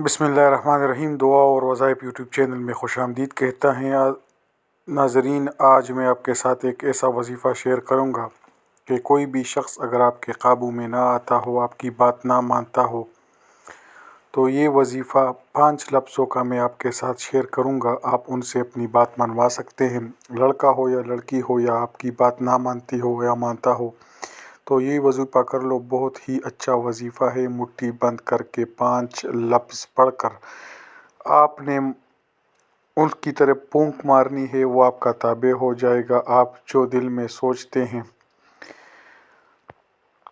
بسم اللہ الرحمن الرحیم۔ دعا اور وظائف یوٹیوب چینل میں خوش آمدید کہتا ہیں ناظرین۔ آج میں آپ کے ساتھ ایک ایسا وظیفہ شیئر کروں گا کہ کوئی بھی شخص اگر آپ کے قابو میں نہ آتا ہو، آپ کی بات نہ مانتا ہو، تو یہ وظیفہ 5 لفظوں کا میں آپ کے ساتھ شیئر کروں گا۔ آپ ان سے اپنی بات منوا سکتے ہیں، لڑکا ہو یا لڑکی ہو، یا آپ کی بات نہ مانتی ہو یا مانتا ہو تو یہ وظیفہ کر لو۔ بہت ہی اچھا وظیفہ ہے۔ مٹھی بند کر کے 5 لفظ پڑھ کر آپ نے ان کی طرف پونک مارنی ہے، وہ آپ کا تابع ہو جائے گا۔ آپ جو دل میں سوچتے ہیں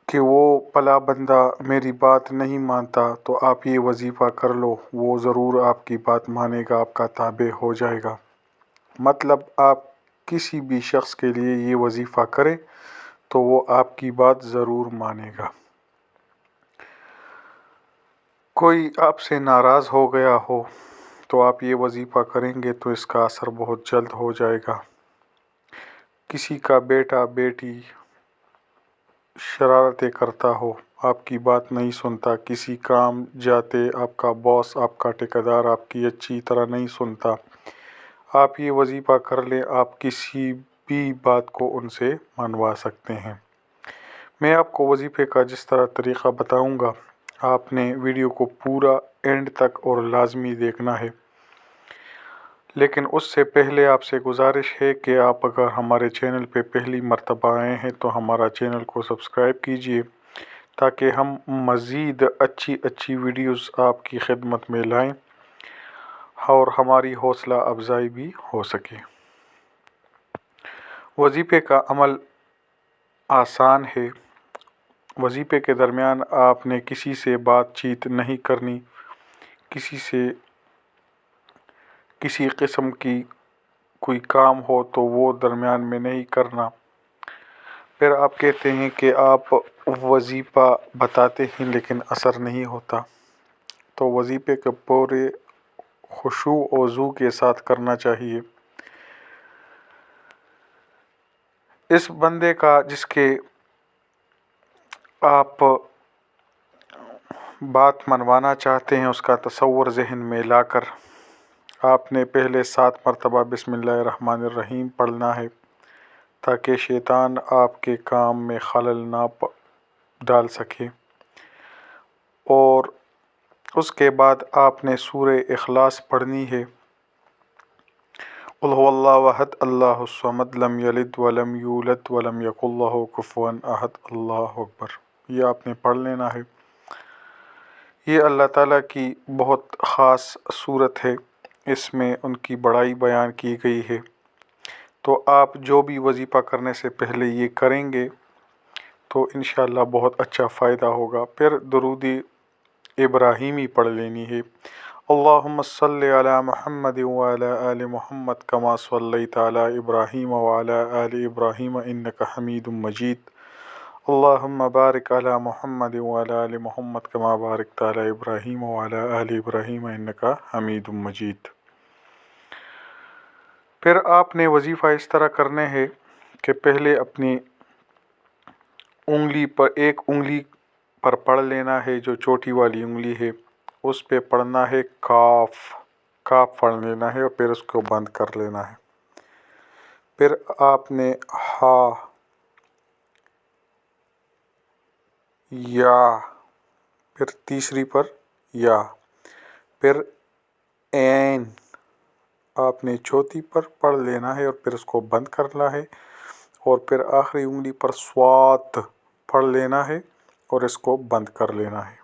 کہ وہ پلا بندہ میری بات نہیں مانتا، تو آپ یہ وظیفہ کر لو، وہ ضرور آپ کی بات مانے گا، آپ کا تابع ہو جائے گا۔ مطلب آپ کسی بھی شخص کے لیے یہ وظیفہ کریں تو وہ آپ کی بات ضرور مانے گا۔ کوئی آپ سے ناراض ہو گیا ہو تو آپ یہ وظیفہ کریں گے تو اس کا اثر بہت جلد ہو جائے گا۔ کسی کا بیٹا بیٹی شرارتیں کرتا ہو، آپ کی بات نہیں سنتا، کسی کام جاتے آپ کا باس، آپ کا ٹھیکیدار آپ کی اچھی طرح نہیں سنتا، آپ یہ وظیفہ کر لیں، آپ کسی بھی بات کو ان سے منوا سکتے ہیں۔ میں آپ کو وظیفے کا جس طرح طریقہ بتاؤں گا، آپ نے ویڈیو کو پورا اینڈ تک اور لازمی دیکھنا ہے۔ لیکن اس سے پہلے آپ سے گزارش ہے کہ آپ اگر ہمارے چینل پہ پہلی مرتبہ آئے ہیں تو ہمارا چینل کو سبسکرائب کیجئے، تاکہ ہم مزید اچھی ویڈیوز آپ کی خدمت میں لائیں اور ہماری حوصلہ افزائی بھی ہو سکے۔ وظیفے کا عمل آسان ہے۔ وظیفے کے درمیان آپ نے کسی سے بات چیت نہیں کرنی، کسی سے کسی قسم کی کوئی کام ہو تو وہ درمیان میں نہیں کرنا۔ پھر آپ کہتے ہیں کہ آپ وظیفہ بتاتے ہیں لیکن اثر نہیں ہوتا، تو وظیفے کے پورے خشوع و وضو کے ساتھ کرنا چاہیے۔ اس بندے کا جس کے آپ بات منوانا چاہتے ہیں، اس کا تصور ذہن میں لا کر آپ نے پہلے 7 مرتبہ بسم اللہ الرحمن الرحیم پڑھنا ہے، تاکہ شیطان آپ کے کام میں خلل نہ ڈال سکے۔ اور اس کے بعد آپ نے سورہ اخلاص پڑھنی ہے۔ قل هو اللہ احد اللہ الصمد لم یلد ولم یولد ولم یکن لہ کفوا احد اللہ اکبر، یہ آپ نے پڑھ لینا ہے۔ یہ اللہ تعالیٰ کی بہت خاص صورت ہے، اس میں ان کی بڑائی بیان کی گئی ہے۔ تو آپ جو بھی وظیفہ کرنے سے پہلے یہ کریں گے تو انشاءاللہ بہت اچھا فائدہ ہوگا۔ پھر درود ابراہیمی پڑھ لینی ہے۔ اللہم صلی علی محمد وعلی آل محمد کما صلیت علی ابراہیم وعلی آل ابراہیم انک حمید مجید۔ اللہم بارک علی محمد وعلی آل محمد کما بارکت علی ابراہیم وعلی آل ابراہیم انک حمید مجید۔ پھر آپ نے وظیفہ اس طرح کرنے ہے کہ پہلے اپنی ایک انگلی پر پڑھ لینا ہے، جو چھوٹی والی انگلی ہے اس پہ پڑھنا ہے کاف پڑھ لینا ہے، اور پھر اس کو بند کر لینا ہے۔ پھر آپ نے ہا، یا، پھر تیسری پر یا، پھر عین آپ نے چوتھی پر پڑھ لینا ہے اور پھر اس کو بند کرنا ہے، اور پھر آخری انگلی پر صاد پڑھ لینا ہے اور اس کو بند کر لینا ہے۔